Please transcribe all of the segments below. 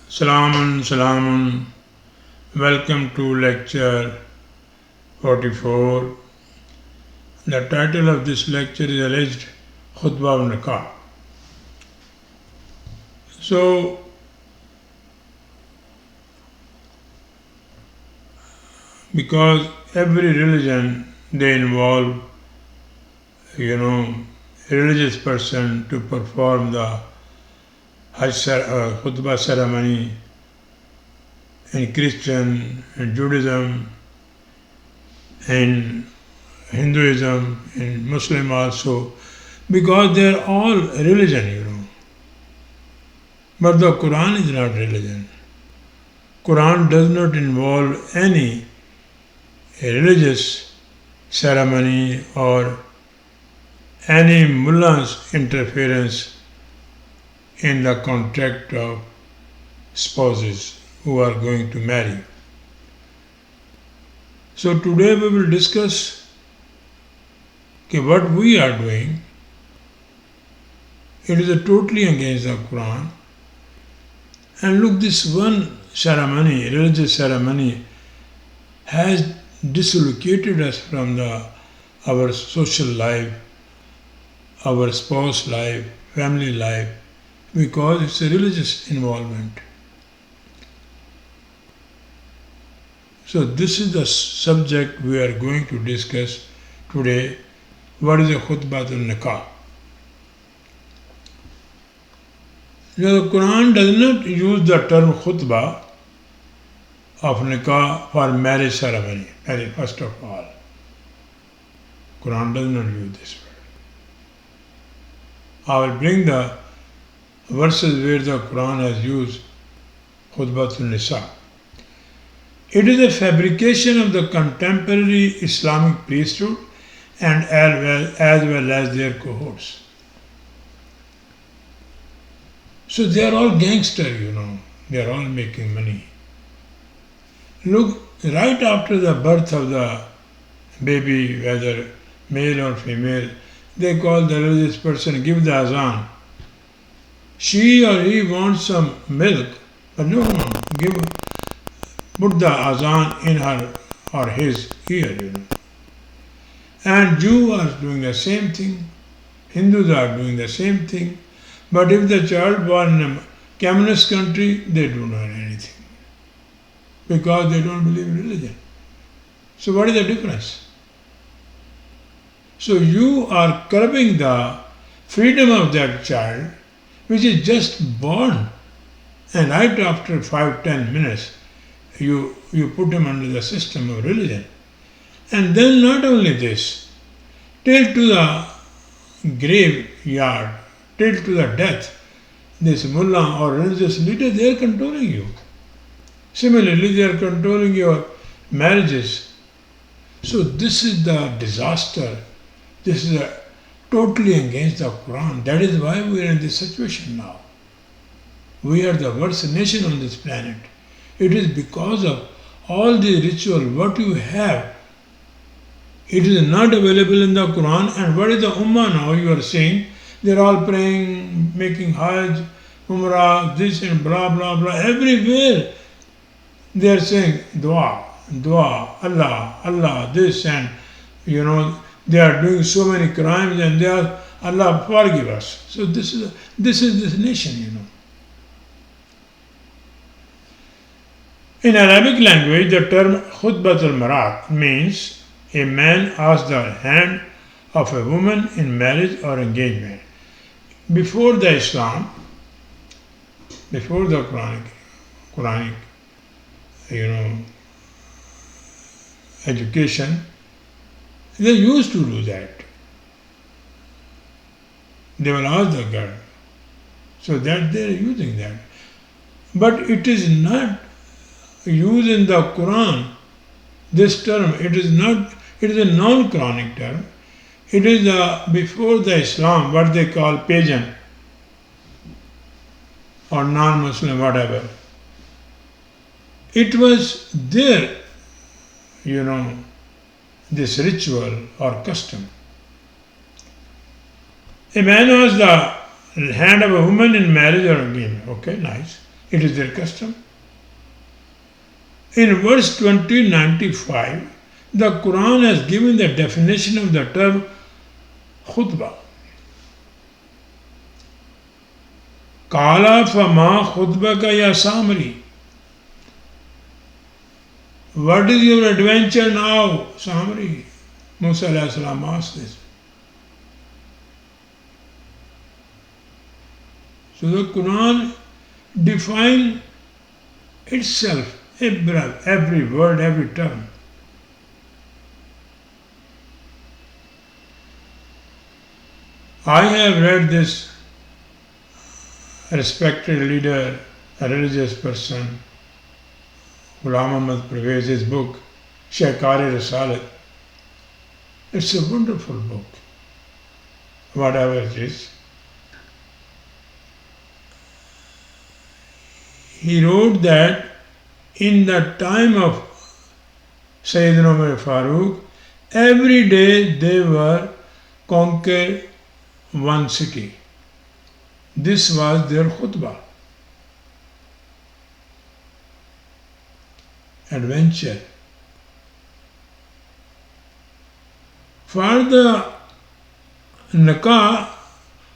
Salamun. Welcome to lecture 44. The title of this lecture is alleged Khutbah of Nikah. So, because every religion they involve, a religious person to perform the khutbah ceremony in Christian and Judaism, in Hinduism, in Muslim also, because they are all religion. But the Quran is not religion. Quran does not involve any religious ceremony or any mullah's interference in the contract of spouses who are going to marry. So today we will discuss what we are doing. It is totally against the Quran. And look, this one ceremony, religious ceremony, has dislocated us from our social life, our spouse life, family life, because it's a religious involvement. So this is the subject we are going to discuss today. What is a Khutbah of Nikah? Now, the Quran does not use the term khutbah of nikah for marriage ceremony, first of all. Quran does not use this word. I will bring the verses where the Quran has used khutbah nisa. It is a fabrication of the contemporary Islamic priesthood and as well as their cohorts. So they are all gangsters, they are all making money. Look, right after the birth of the baby, whether male or female, they call the religious person, give the azan. She or he wants some milk, but no, put the azan in her or his ear, And Jews are doing the same thing, Hindus are doing the same thing. But if the child born in a communist country, they do not know anything because they don't believe in religion. So what is the difference? So you are curbing the freedom of that child which is just born, and right after 5-10 minutes you put him under the system of religion. And then not only this, till to the graveyard, till to the death, this mullah or religious leader, they are controlling you. Similarly, they are controlling your marriages. So this is the disaster. This is totally against the Quran. That is why we are in this situation now. We are the worst nation on this planet. It is because of all the ritual, what you have, it is not available in the Quran. And what is the Ummah now you are saying? They are all praying, making Hajj, Umrah, this and blah, blah, blah. Everywhere they are saying dua, Allah, Allah, this and, they are doing so many crimes and they are, Allah forgive us. So this is this nation, In Arabic language, the term khutbat al-marat means a man asks the hand of a woman in marriage or engagement. Before the Islam, before the Quranic, education, they used to do that. They will ask the girl. So that they are using that. But it is not used in the Quran, this term. It is a non-Quranic term. It is before the Islam, what they call pagan or non-Muslim, whatever. It was there, this ritual or custom. A man asked the hand of a woman in marriage or agreement. Okay, nice. It is their custom. In verse 2095, the Quran has given the definition of the term khutbah. Kala fama khutbaka ya Samri. What is your adventure now, Samri? Musa alayhi salam asked this. So the Quran defines itself, every word, every term. I have read this respected leader, a religious person, Ghulam Ahmad Pervez's book, Shaykhari Risalat. It's a wonderful book, whatever it is. He wrote that in the time of Sayyidina Umar Farooq, every day they were conquer one city. This was their khutbah. Adventure. For the nikah,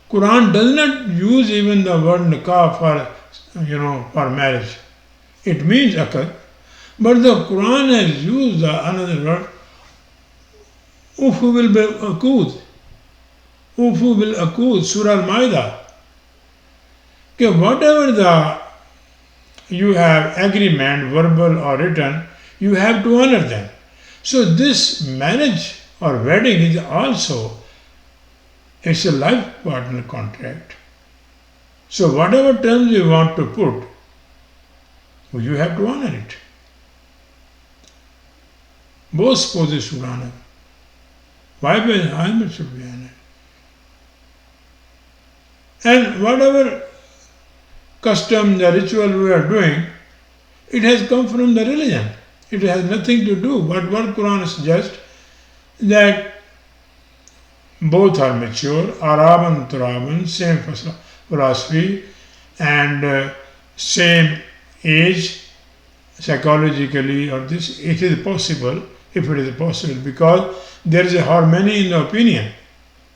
Quran does not use even the word nikah for marriage. It means akad, but the Quran has used another word, ufu bil akud. Ufu bil akud, Surah Al-Ma'idah. Okay, whatever you have agreement, verbal or written, you have to honor them. So this marriage or wedding is also, it's a life partner contract. So whatever terms you want to put, you have to honor it. Both spouses should honor. Wife and husband should be honored. And whatever custom, the ritual we are doing, it has come from the religion. It has nothing to do. But what Quran suggests, that both are mature, Arab and Turaban, same philosophy and same age, psychologically, or this, it is possible, if it is possible, because there is a harmony in the opinion.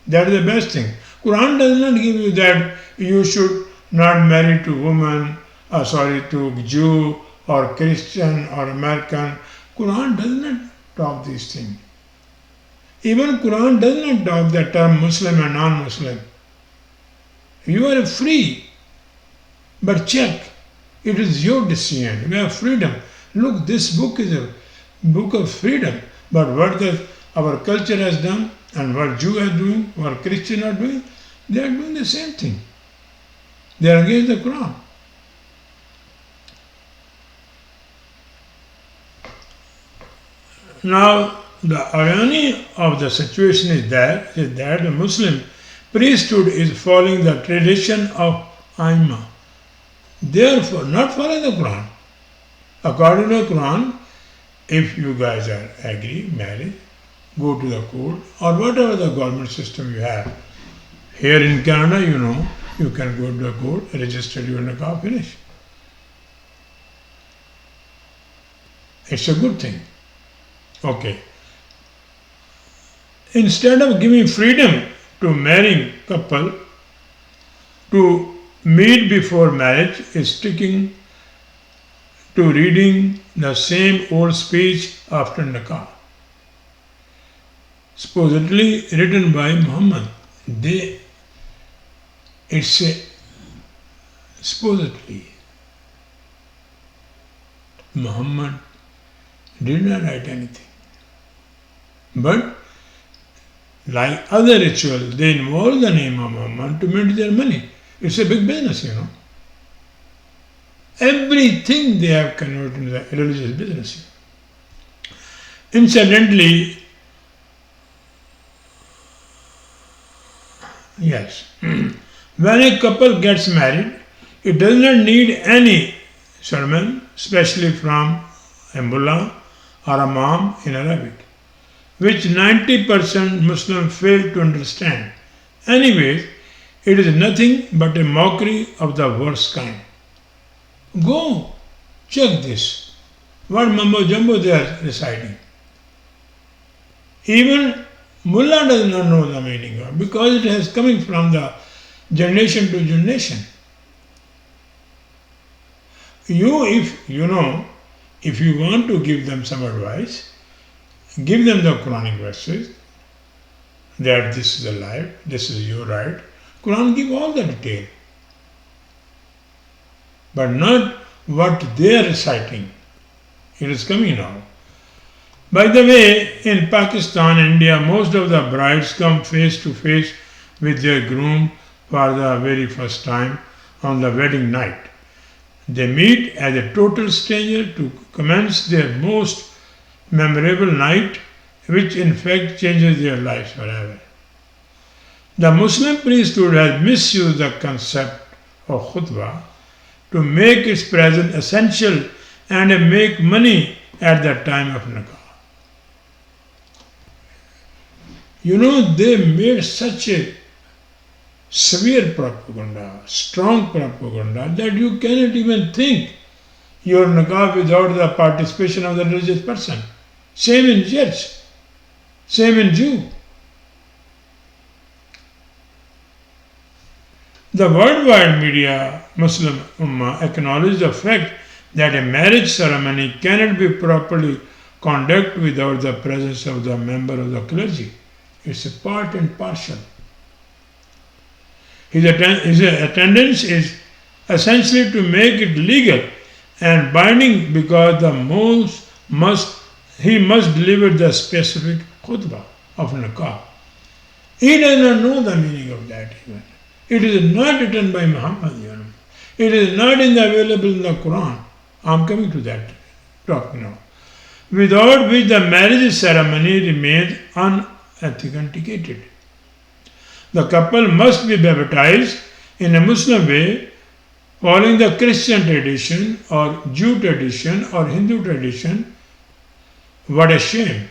That is the best thing. Quran does not give you that you should not marry to woman, to Jew or Christian or American. Quran does not talk these things. Even Quran does not talk the term Muslim and non-Muslim. You are free, but check. It is your decision. You have freedom. Look, this book is a book of freedom. But what our culture has done, and what Jew are doing, what Christian are doing, they are doing the same thing. They are against the Quran. Now, the irony of the situation is that the Muslim priesthood is following the tradition of Aimma. Therefore, not following the Quran. According to the Quran, if you guys are agree, marry, go to the court or whatever the government system you have. Here in Canada, you can go to the court, register your nikah, finish. It's a good thing. Okay. Instead of giving freedom to marrying couple to meet before marriage, is sticking to reading the same old speech after nikah, supposedly written by Muhammad. Supposedly Muhammad did not write anything. But like other rituals, they involve the name of Muhammad to make their money. It's a big business, Everything they have converted into the religious business. Incidentally, yes, when a couple gets married, it does not need any sermon, especially from a mullah or a imam in Arabic, which 90% Muslims fail to understand. Anyways, It is nothing but a mockery of the worst kind. Go, check this. What mumbo jumbo they are reciting. Even Mullah does not know the meaning of it because it has coming from the generation to generation. If you want to give them some advice, give them the Quranic verses that this is a life, this is your right. Quran give all the detail, but not what they are reciting. It is coming now. By the way, in Pakistan and India, most of the brides come face to face with their groom for the very first time on the wedding night. They meet as a total stranger to commence their most memorable night, which in fact changes their lives forever. The Muslim priesthood has misused the concept of khutbah to make its presence essential and make money at the time of nikah. They made such a severe propaganda, strong propaganda, that you cannot even think your nikah without the participation of the religious person. Same in church, same in Jew. The worldwide media, Muslim Ummah, acknowledge the fact that a marriage ceremony cannot be properly conducted without the presence of the member of the clergy. It's a part and parcel. His attendance is essentially to make it legal and binding because he must deliver the specific khutbah of nikah. He does not know the meaning of that even. It is not written by Muhammad. It is not available in the Quran. I am coming to that topic now. Without which the marriage ceremony remains unauthenticated. The couple must be baptized in a Muslim way, following the Christian tradition or Jew tradition or Hindu tradition. What a shame.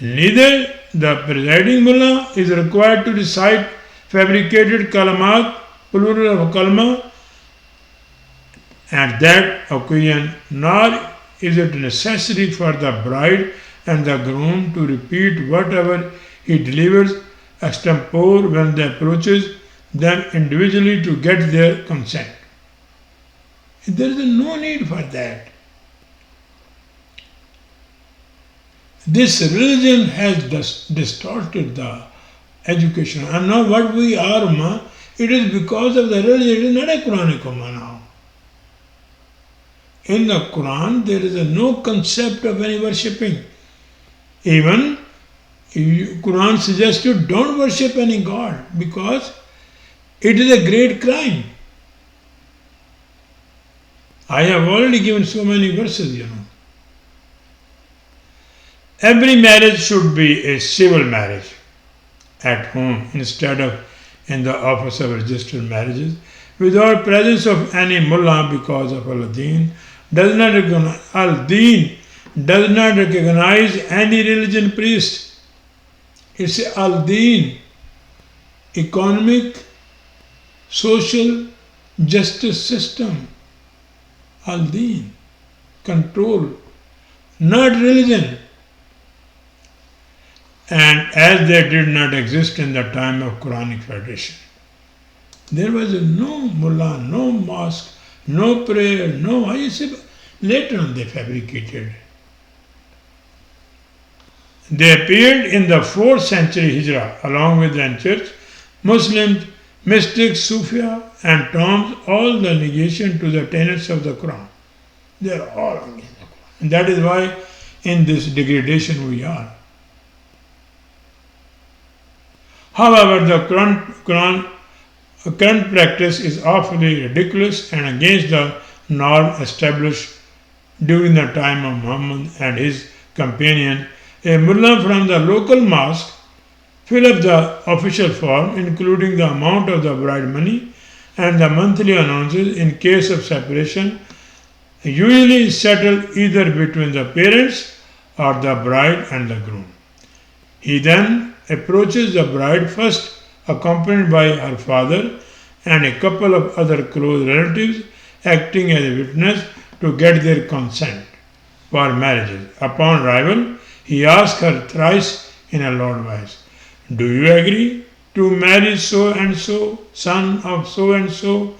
Neither the presiding mullah is required to recite fabricated kalamat, plural of kalma, at that occasion, nor is it necessary for the bride and the groom to repeat whatever he delivers extempore when they approaches them individually to get their consent. There is no need for that. This religion has distorted the education. And now what we are, Ummah, it is because of the religion. It is not a Quranic Ummah now. In the Quran, there is no concept of any worshipping. Even Quran suggests you don't worship any God because it is a great crime. I have already given so many verses, Every marriage should be a civil marriage at home instead of in the office of registered marriages without presence of any mullah because of al-Din does not recognize any religion priest. It's al-Din, economic, social justice system. Al-Din, control, not religion. And as they did not exist in the time of Quranic tradition, there was no mullah, no mosque, no prayer, no ayasib. Later on they fabricated. They appeared in the 4th century Hijrah along with the church, Muslims, mystics, Sufia and Toms, all the negation to the tenets of the Quran. They are all against the Quran. And that is why in this degradation we are. However, the current practice is awfully ridiculous and against the norm established during the time of Muhammad and his companion. A mullah from the local mosque fill up the official form, including the amount of the bride money and the monthly allowances in case of separation, usually settled either between the parents or the bride and the groom. He then approaches the bride first accompanied by her father and a couple of other close relatives acting as a witness to get their consent for marriages. Upon arrival, he asked her thrice in a loud voice, "Do you agree to marry so and so, son of so and so,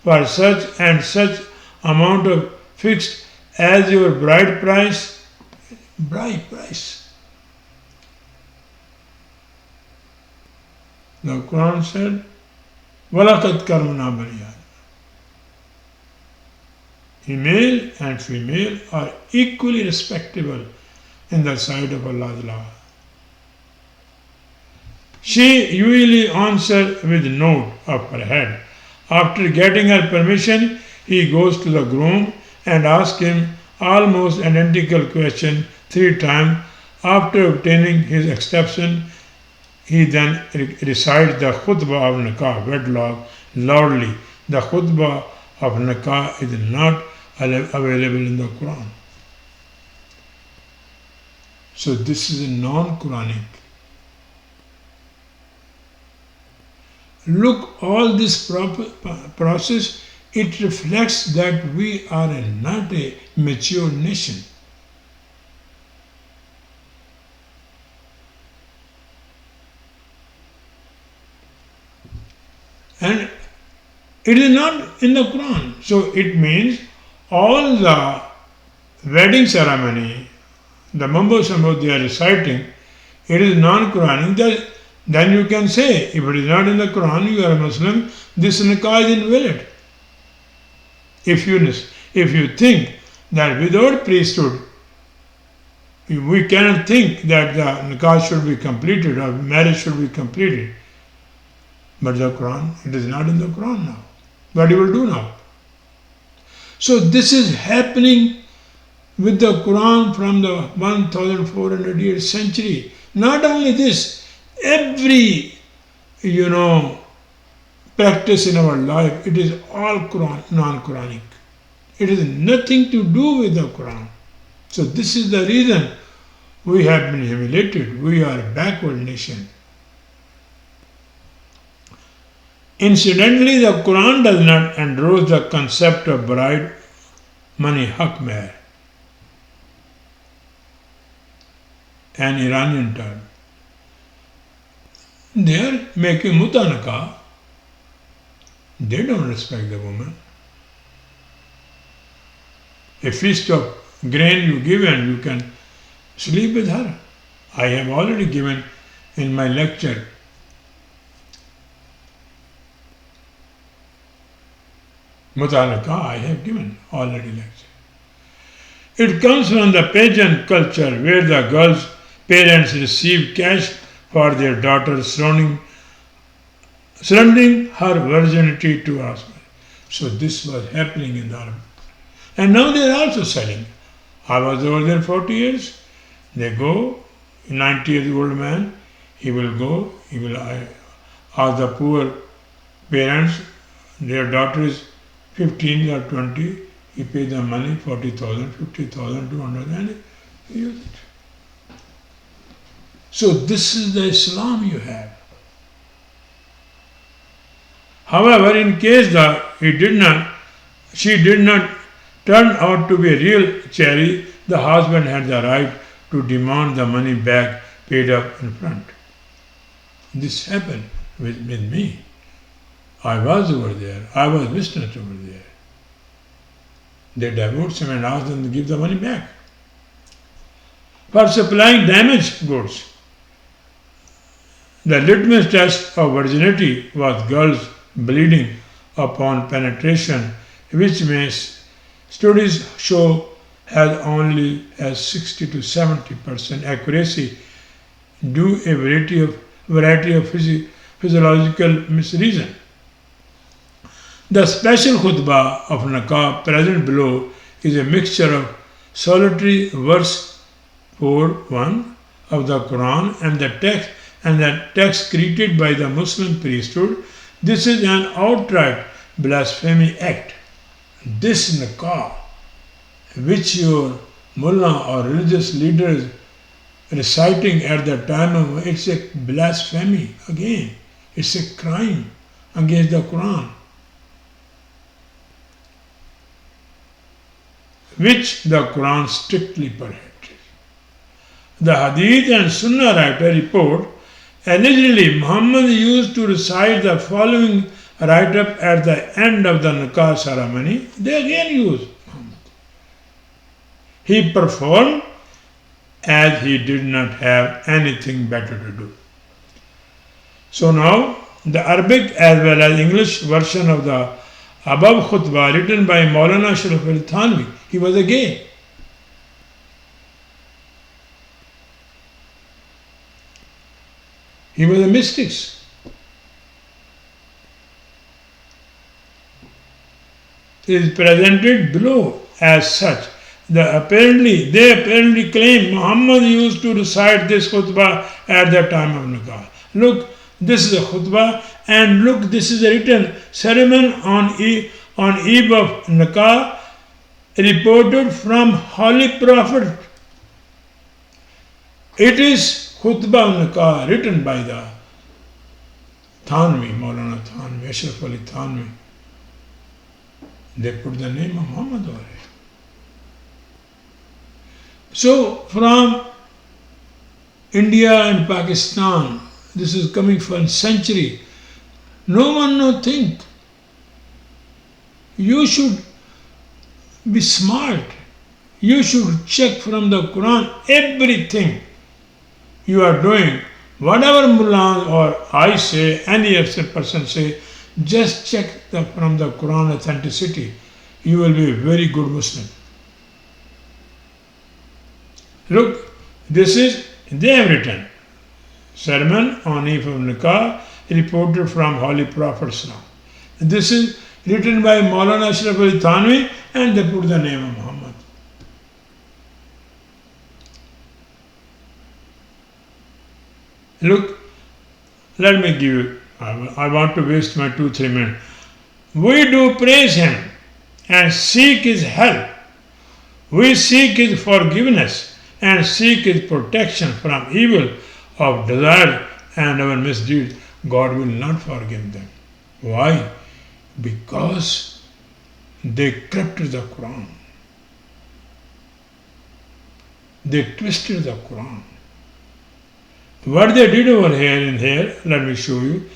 for such and such amount of fixed as your bride price?" Bride price. The Quran said, وَلَقَدْ كَرَّمْنَا بَنِي آدَمَ. Male and female are equally respectable in the sight of Allah's law. She usually answered with a nod of her head. After getting her permission, he goes to the groom and asks him almost identical question 3 times. After obtaining his exception, he then recites the Khutbah of Nikah, wedlock, loudly. The Khutbah of Nikah is not available in the Quran. So this is a non-Quranic. Look, all this process, it reflects that we are not a mature nation. And it is not in the Quran. So it means all the wedding ceremony, the mumbo sumbo they are reciting, it is non-Quranic. Then you can say, if it is not in the Quran, you are a Muslim, this nikah is invalid. If you think that without priesthood, we cannot think that the nikah should be completed or marriage should be completed. But the Quran, it is not in the Quran now. What you will do now? So this is happening with the Quran from the 1400 years century. Not only this, every practice in our life, it is all Quran, non-Quranic. It has nothing to do with the Quran. So this is the reason we have been humiliated. We are a backward nation. Incidentally, the Quran does not endorse the concept of bride money haq mehr, an Iranian term. They are making mutanaka. They don't respect the woman. A feast of grain you give and you can sleep with her. I have already given in my lecture Mutalaka, I have given already lecture. It comes from the pagan culture where the girl's parents receive cash for their daughter surrendering her virginity to us. So this was happening in the Arab. And now they are also selling. I was over there 40 years. They go, 90-year-old man, he will go, he will ask the poor parents, their daughter is 15 or 20, he pays the money, 40,000, 50,000, 200, and he uses it. So this is the Islam you have. However, in case she did not turn out to be a real cherry, the husband had the right to demand the money back paid up in front. This happened with me. I was over there. I was witness over there. They divorced him and asked them to give the money back. For supplying damaged goods, the litmus test of virginity was girls bleeding upon penetration, which studies show has only 60 to 70% accuracy due a variety of physiological misreason. The special khutbah of Nikah present below is a mixture of solitary verse 4:1 of the Quran and the text created by the Muslim priesthood. This is an outright blasphemy act. This Nikah, which your mullah or religious leader is reciting at the time of, it's a blasphemy again. It's a crime against the Quran, which the Quran strictly prohibits. The Hadith and Sunnah writer report allegedly Muhammad used to recite the following write-up at the end of the Nikah ceremony. They again use Muhammad. He performed as he did not have anything better to do. So now, the Arabic as well as English version of the above khutbah written by Maulana Ashraf Ali Thanvi, he was a gay. He was a mystic. It is presented below as such. They apparently claim Muhammad used to recite this khutbah at the time of Nikah. Look, this is a khutbah, and look, this is a written sermon on eve of Nikah, reported from Holy Prophet. It is Khutbah of Nikah written by the Thanvi, Maulana Thanvi, Ashraf Ali Thanvi. They put the name of Muhammad over it. So from India and Pakistan, this is coming from century. No one no think. You should be smart. You should check from the Quran everything you are doing. Whatever mullah or I say, any other person say, just check from the Quran authenticity. You will be a very good Muslim. Look, this is, they have written, sermon on eve of Nikah, reported from Holy Prophet Islam. This is written by Maulana Ashraf Ali Thanvi, and they put the name of Muhammad. Look, let me give you, I want to waste my 2-3 minutes. We do praise Him and seek His help. We seek His forgiveness and seek His protection from evil of desire and our misdeeds. God will not forgive them. Why? Because they corrupted the Quran. They twisted the Quran. What they did over here, let me show you.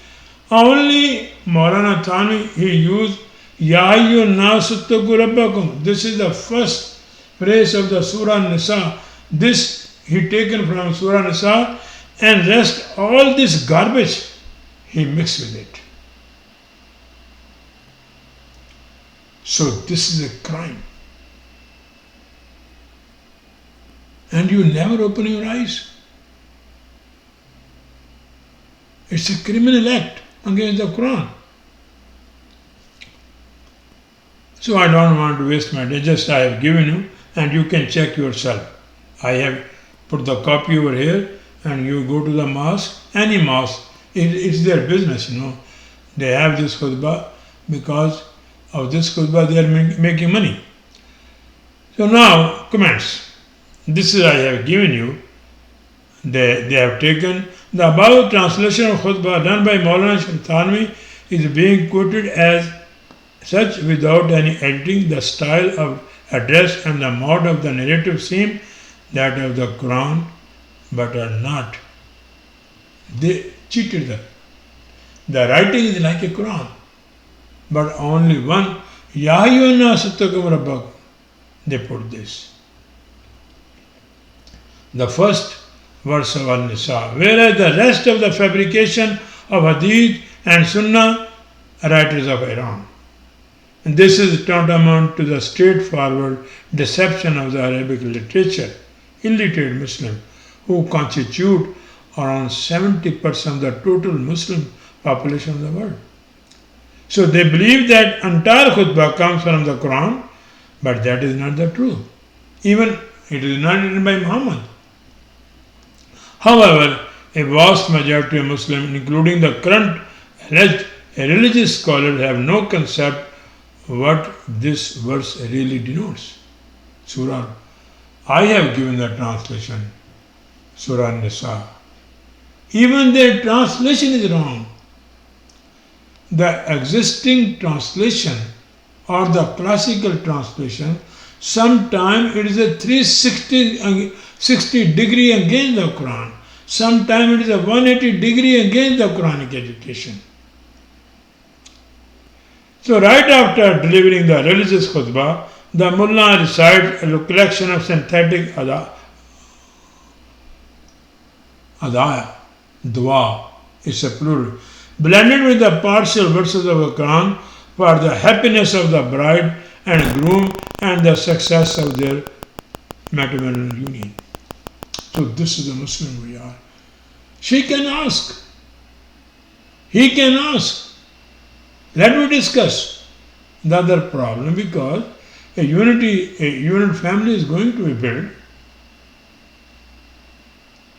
Only Maulana Thani, he used Ya ayyuhan nasu ittaqu rabbakum. This is the first phrase of the Surah Nisa. This he taken from Surah Nisa, and rest all this garbage he mixed with it. So this is a crime. And you never open your eyes. It's a criminal act against the Quran. So I don't want to waste my day, just I have given you, and you can check yourself. I have put the copy over here, and you go to the mosque, any mosque, it's their business, They have this khutbah, because of this khutbah they are making money. So now, comments. This is I have given you. They have taken the above translation of khutbah done by Maulana Thanvi is being quoted as such without any editing. The style of address and the mode of the narrative seem that of the Quran, but are not. They cheated them. The writing is like a Quran, but only one, Ya ayyuhan nasu ittaqu rabbakum, they put this. The first verse of Al-Nisa, whereas the rest of the fabrication of Hadith and Sunnah, writers of Iran. And this is tantamount to the straightforward deception of the Arabic literature, illiterate Muslims, who constitute around 70% of the total Muslim population of the world. So they believe that entire khutbah comes from the Quran, but that is not the truth. Even it is not written by Muhammad. However, a vast majority of Muslims, including the current alleged religious scholars, have no concept what this verse really denotes. Surah, I have given the translation, Surah Nisa. Even their translation is wrong. the existing translation or the classical translation, sometimes it is a 360 degree against the Quran. Sometimes it is a 180 degree against the Quranic education. So right after delivering the religious khutbah, the mullah recites a collection of synthetic adaya, dua, it's a plural, blended with the partial verses of the Quran for the happiness of the bride and groom and the success of their matrimonial union. So this is the Muslim we are. She can ask. He can ask. Let me discuss the other problem, because a unit family is going to be built.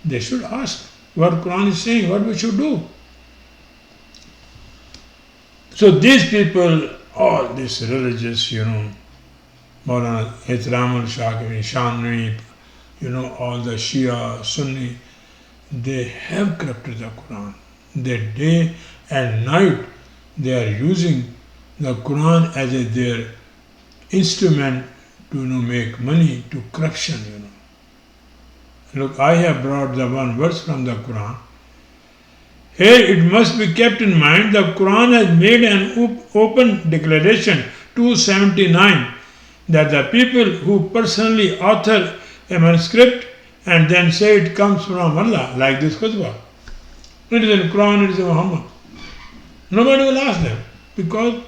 They should ask what Quran is saying, what we should do. So these people, all these religious, Maulana Ihtiram al-Shaqi, Shanwi, all the Shia, Sunni, they have corrupted the Quran. They day and night they are using the Quran as their instrument to make money, to corruption. Look, I have brought the one verse from the Quran. Here it must be kept in mind the Quran has made an open declaration, 279, that the people who personally author a manuscript and then say it comes from Allah, like this khutbah. It is in Quran, it is in Muhammad. Nobody will ask them, because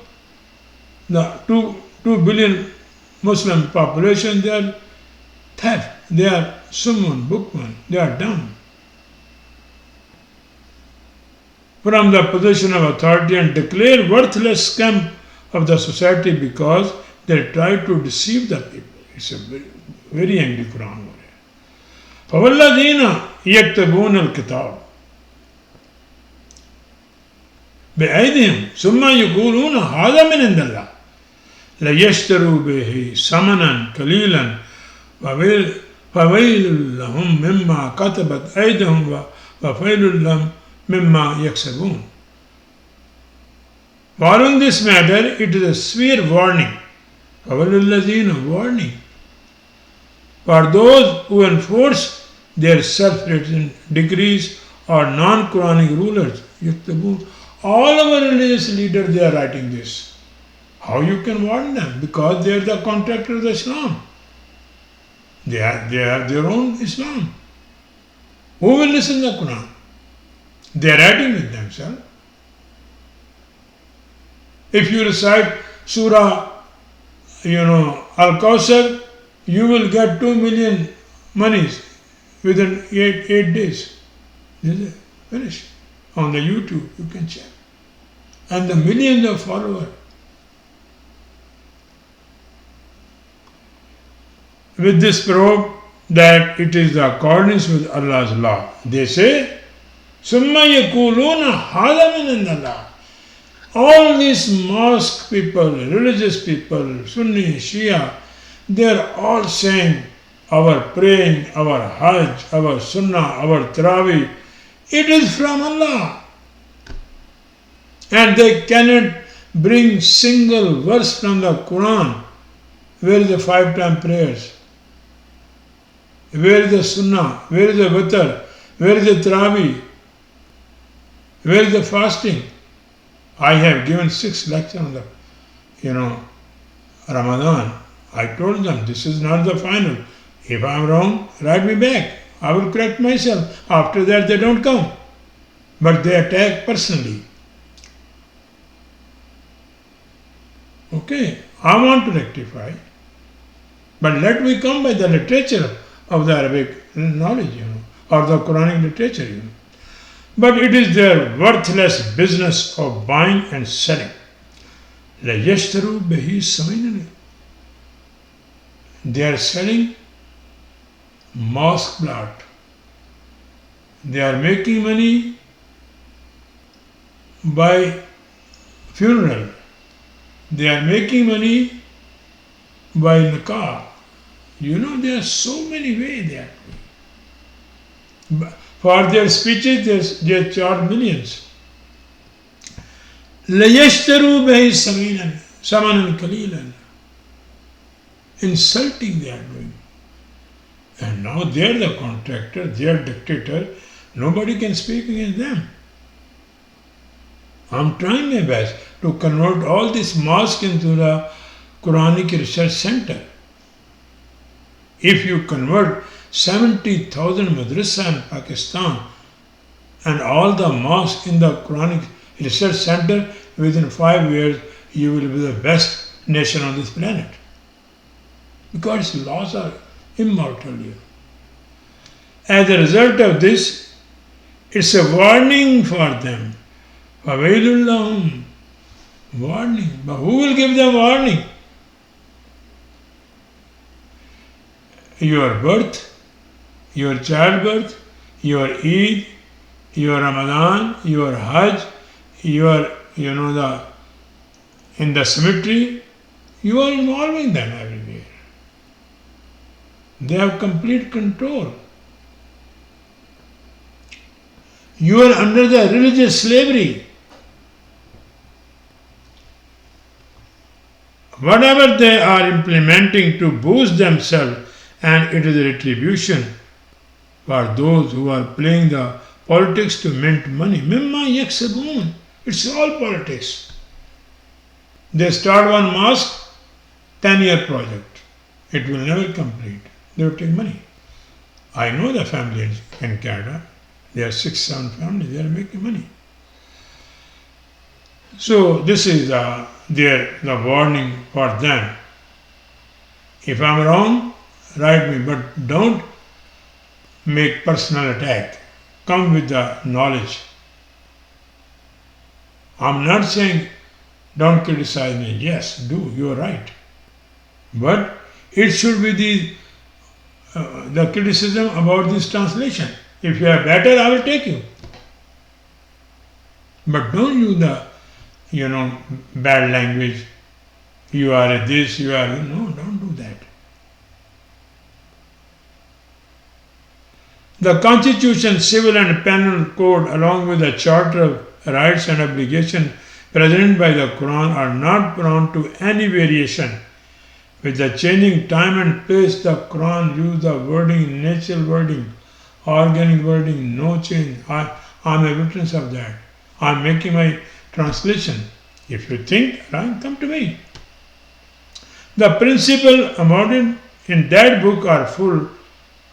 the 2 billion Muslim population, they are theft, they are summun, bookman, they are dumb. From the position of authority and declare worthless scum of the society because they try to deceive the people. It's a very, very angry Quran. فَوَالَّذِينَ يَكْتَبُونَ الْكِتَابَ بأيديهم ثم يقولون هذا من عند الله ليشتروا به ثمنا قليلا فويل لهم مما كتبت أيديهم وويل لهم مما يكسبون. Following this matter, it is a severe warning. Warning for those who enforce their self-written decrees or non-Quranic rulers. All our religious leaders, they are writing this. How you can warn them? Because they are the contractors of Islam. They have their own Islam. Who will listen to the Quran? They are writing it themselves. If you recite Surah, Al-Kawthar, you will get 2 million monies within 8 days. This is finished. On the YouTube, you can check. And the millions of followers. With this proof that it is the accordance with Allah's law. They say, ثُمَّ يَقُولُونَ هَذَا مِنْ عِنْدِ اللَّهِ. All these mosque people, religious people, Sunni, Shia, they are all saying, our praying, our Hajj, our Sunnah, our Tarawih, it is from Allah. And they cannot bring single verse from the Quran. Where is the 5-time prayers? Where is the Sunnah? Where is the Witr? Where is the Tarawih? Where is the fasting? I have given 6 lectures on the, Ramadan. I told them, this is not the final. If I am wrong, write me back. I will correct myself. After that, they don't come. But they attack personally. Okay, I want to rectify. But let me come by the literature of the Arabic knowledge, or the Quranic literature, But it is their worthless business of buying and selling. لَيَشْتَرُوا بِهِ ثَمَنًا. They are selling mosque plot. They are making money by funeral. They are making money by nikah. There are so many ways there. For their speeches, they charge millions. لَيَشْتَرُوا بِهِ ثَمَنًا قَلِيلًا. Insulting they are doing. And now they are the contractor, they are dictator. Nobody can speak against them. I'm trying my best to convert all these mosques into the Quranic Research Center. If you convert 70,000 madrasa in Pakistan and all the mosques in the Quranic Research Center, within 5 years, you will be the best nation on this planet. Because laws are immortal here. As a result of this, it's a warning for them. فَوَيْلٌ لَهُمْ. Warning. But who will give them warning? Your birth, your childbirth, your Eid, your Ramadan, your Hajj, your, in the cemetery, you are involving them everywhere. They have complete control. You are under the religious slavery. Whatever they are implementing to boost themselves, and it is a retribution for those who are playing the politics to mint money. Mimma yaksabun. It's all politics. They start one mosque, 10-year project. It will never complete. They will take money. I know the family in Canada. There are 6-7 families. They are making money. So this is the warning for them. If I'm wrong, write me, but don't make personal attack. Come with the knowledge. I'm not saying don't criticize me. Yes, do. You are right. But it should be the criticism about this translation. If you are better, I will take you. But don't use the, bad language. You are this, you are... No, don't do that. The Constitution, Civil and Penal Code, along with the Charter of Rights and Obligations presented by the Quran, are not prone to any variation. With the changing time and place, the Quran used the wording, natural wording, organic wording, no change. I'm a witness of that. I'm making my translation. If you think, come to me. The principle embodied in that book are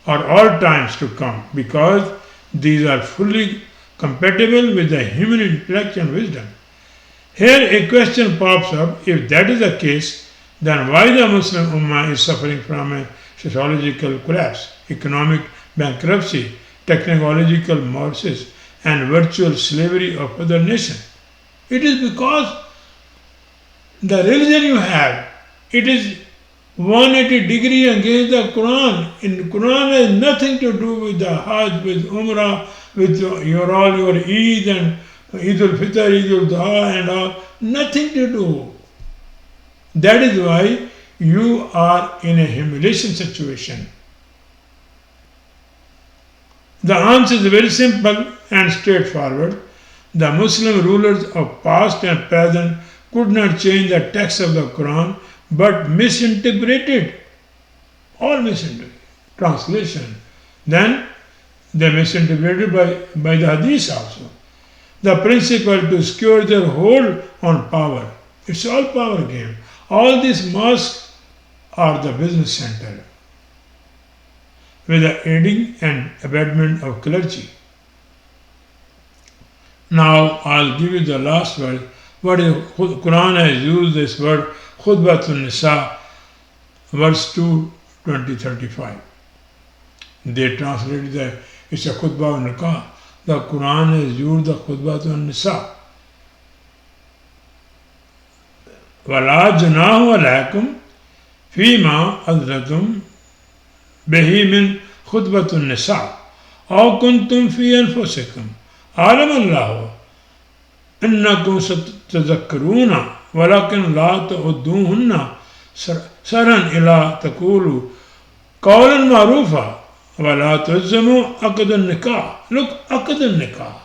all times to come, because these are fully compatible with the human intellect and wisdom. Here a question pops up: if that is the case, then why the Muslim Ummah is suffering from a sociological collapse, economic bankruptcy, technological morass, and virtual slavery of other nations? It is because the religion you have, it is 180 degree against the Quran. In the Quran has nothing to do with the Hajj, with Umrah, with your Eid and Eid al-Fitr, Eid al-Adha and all. Nothing to do. That is why you are in a humiliation situation. The answer is very simple and straightforward. The Muslim rulers of past and present could not change the text of the Quran, but misinterpreted. All misinterpreted. Translation. Then they misinterpreted by the Hadith also. The principle to secure their hold on power. It's all power game. All these mosques are the business center, with the aiding and abetment of clergy. Now I'll give you the last word. What is Quran has used this word Khutbah of Nikah, verse 2, 20-35. They translated it's a Khutbah of Nikah. The Quran has used the Khutbah of Nikah. وَلَا جُنَاحَ عَلَيْكُمْ فِيمَا أَذْلَتُمْ بِهِ مِنْ خُطْبَةِ النِّسَاءِ أَوْ كُنْتُمْ فِي أَنفُسِكُمْ عَلَمَ اللَّهُ أَنَّكُمْ سَتَذَكَّرُونَ وَلَكِنْ لَا تَعُدُّوهُنَّ سَرًا إِلَى تَقُولُوا قَوْلًا مَعْرُوفًا وَلَا تُلْزِمُوا عَقْدَ النِّكَاحِ. Look, عقد النِّكَاح.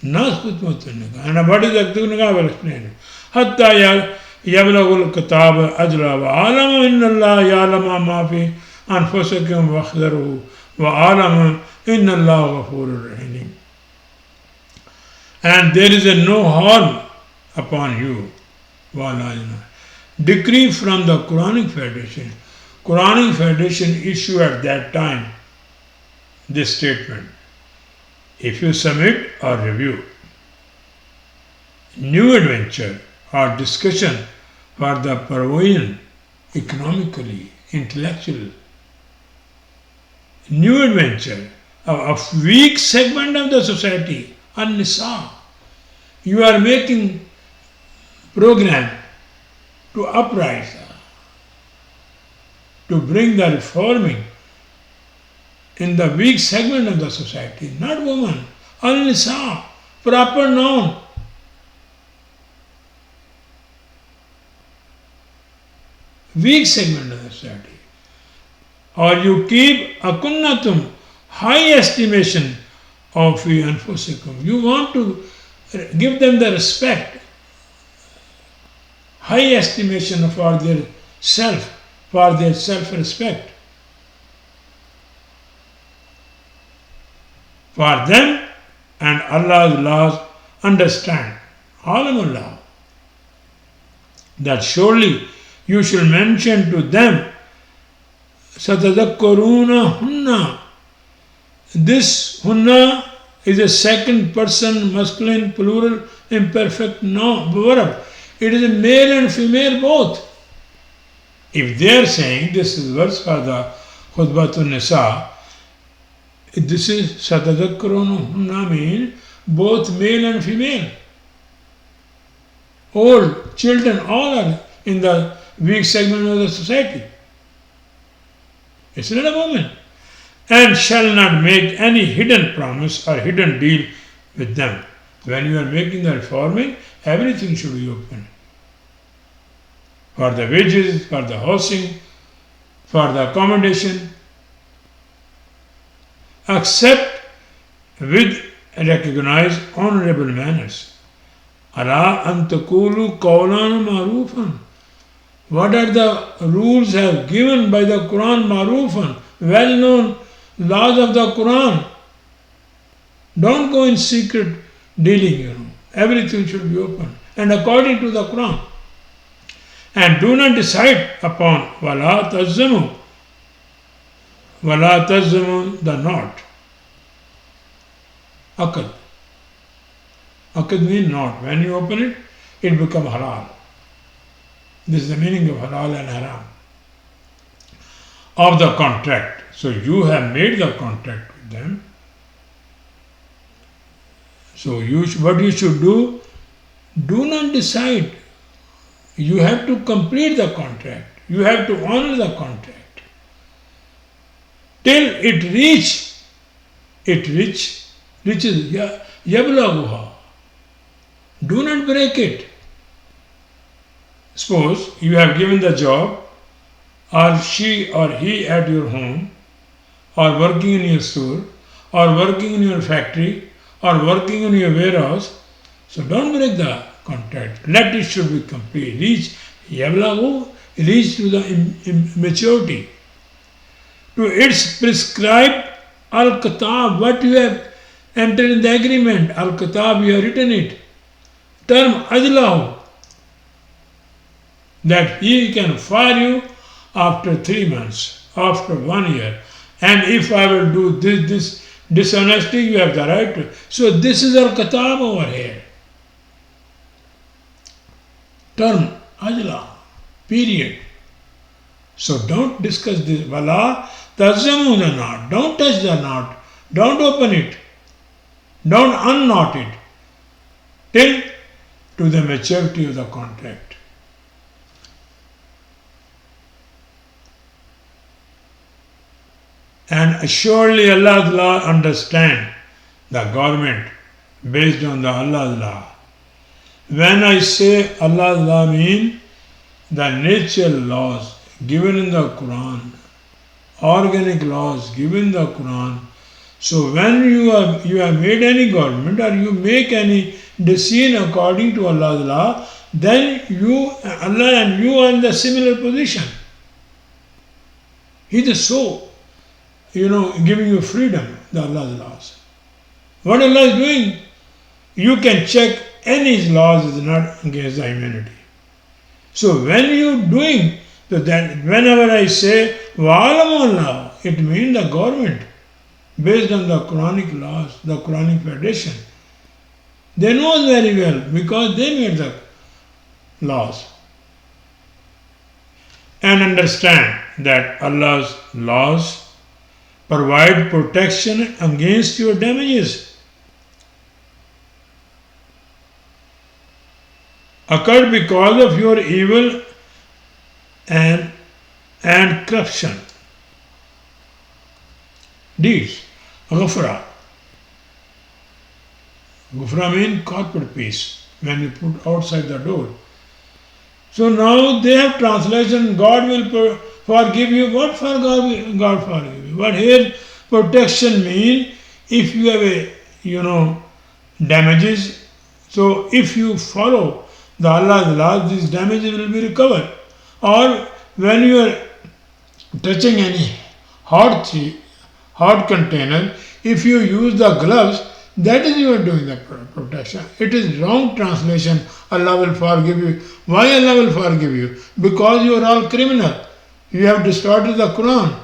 Not khutbah nikah. And what is the nikah? I will explain it. Hatta yablagul kitab ajla wa alama inna Allah ya'lama ma fi anfusikum wahdharuhu wa alama inna Allah ghafurur rahim. And there is no harm upon you. Decree from the Quranic Federation. Quranic Federation issued at that time this statement. If you submit or review new adventure or discussion for the provision economically, intellectual, new adventure of a weak segment of the society, An-Nisa, you are making program to uprise, to bring the reforming in the weak segment of the society, not woman, Al-Nisa, proper noun. Weak segment of the society. Or you keep akunnatum, high estimation of anfusikum. You want to give them the respect, high estimation for their self-respect. For them and Allah's laws understand, Alamullah, that surely you shall mention to them, Satadakkaruna hunna. This hunna is a second person masculine plural imperfect verb. It is a male and female both. If they are saying this is verse for the Khutbah Nisa, this is Satadakkaruna hunna means both male and female. Old, children, all are in the weak segment of the society. It's not a woman. And shall not make any hidden promise or hidden deal with them. When you are making the reforming, everything should be open. For the wages, for the housing, for the accommodation, except with recognized honorable manners. Ala an taqulu qawlan ma'rufan. What are the rules have given by the Quran ma'rufan, well-known laws of the Quran? Don't go in secret dealing, Everything should be open and according to the Quran. And do not decide upon wala tazzamu the knot. Akad. Akad means knot. When you open it, it becomes halal. This is the meaning of halal and haram. Of the contract. So you have made the contract with them. So what you should do not decide. You have to complete the contract. You have to honor the contract. Till it reaches yablaguha. Do not break it. Suppose you have given the job, or she or he at your home, or working in your store, or working in your factory, or working in your warehouse. So don't break the contract. Let it should be complete. Reach to the maturity. To its prescribed al-kitab, what you have entered in the agreement, al-kitab, you have written it. Term ajlahu, that he can fire you after 3 months, after 1 year. And if I will do this dishonesty, you have the right to. So this is al-kitab over here. Term ajla, period. So don't discuss this. Wala tazzamu the knot. Don't touch the knot. Don't open it. Don't unknot it. Till to the maturity of the contract. And surely Allah's law understand the government based on the Allah's law. When I say Allah's law mean the natural laws given in the Quran, organic laws given in the Quran, So when you have made any government or you make any decision according to Allah's law, then Allah and you are in the similar position. He is so, giving you freedom, the Allah's laws. What Allah is doing, you can check any laws is not against the humanity. So when you doing, so that whenever I say Wa'alamu Allah, it means the government, based on the Quranic laws, the Quranic tradition. They know very well because they made the laws. And understand that Allah's laws provide protection against your damages occurred because of your evil and corruption deeds. Ghufra. Ghufra means corporate peace, when you put outside the door. So now they have translation, God will forgive you. What for God forgive you? But here protection means if you have damages, so if you follow the Allah's laws, these damages will be recovered. Or when you are touching any hot container, if you use the gloves, that is you are doing the protection. It is wrong translation. Allah will forgive you. Why Allah will forgive you? Because you are all criminal. You have distorted the Quran.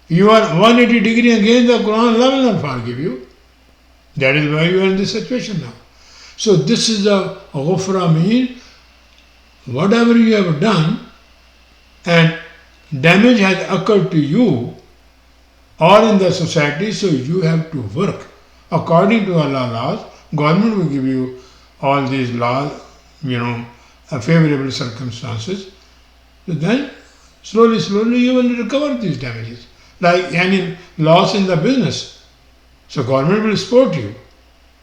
You are 180 degrees against the Quran. Allah will not forgive you. That is why you are in this situation now. So this is the ghufra mean whatever you have done and damage has occurred to you or in the society, so you have to work according to Allah's laws. Government will give you all these laws, favorable circumstances. So then slowly you will recover these damages. Like any loss in the business. So government will support you.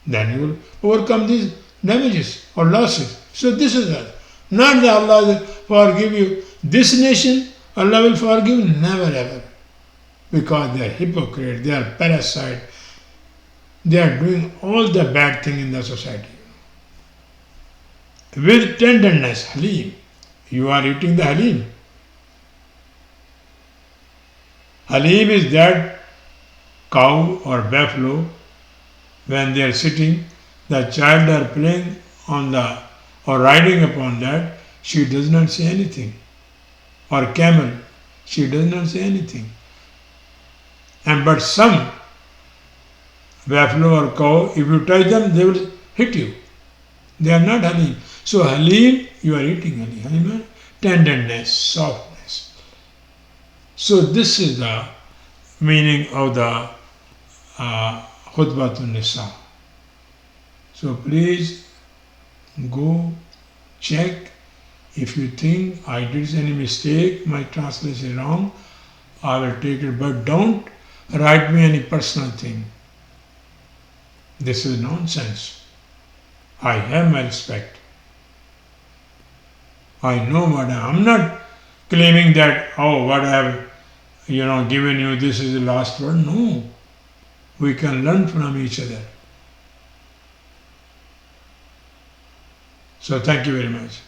Then you will overcome these damages or losses. So this is that. Not that Allah will forgive you. This nation, Allah will forgive never ever. Because they are hypocrites, they are parasite, they are doing all the bad thing in the society. With tenderness, halim. You are eating the halim. Halim is that cow or buffalo, when they are sitting, the child are playing on or riding upon that, she does not say anything. Or camel, she does not say anything. But some buffalo or cow, if you touch them, they will hit you. They are not halim. So halim, you are eating halim. Halim, tenderness, softness. So this is the meaning of the Khutbah of Nikah. So please go check. If you think I did any mistake, my translation is wrong, I will take it. But don't write me any personal thing. This is nonsense. I have my respect. I know what I'm not claiming that, what I have given you, this is the last word. No. We can learn from each other. So thank you very much.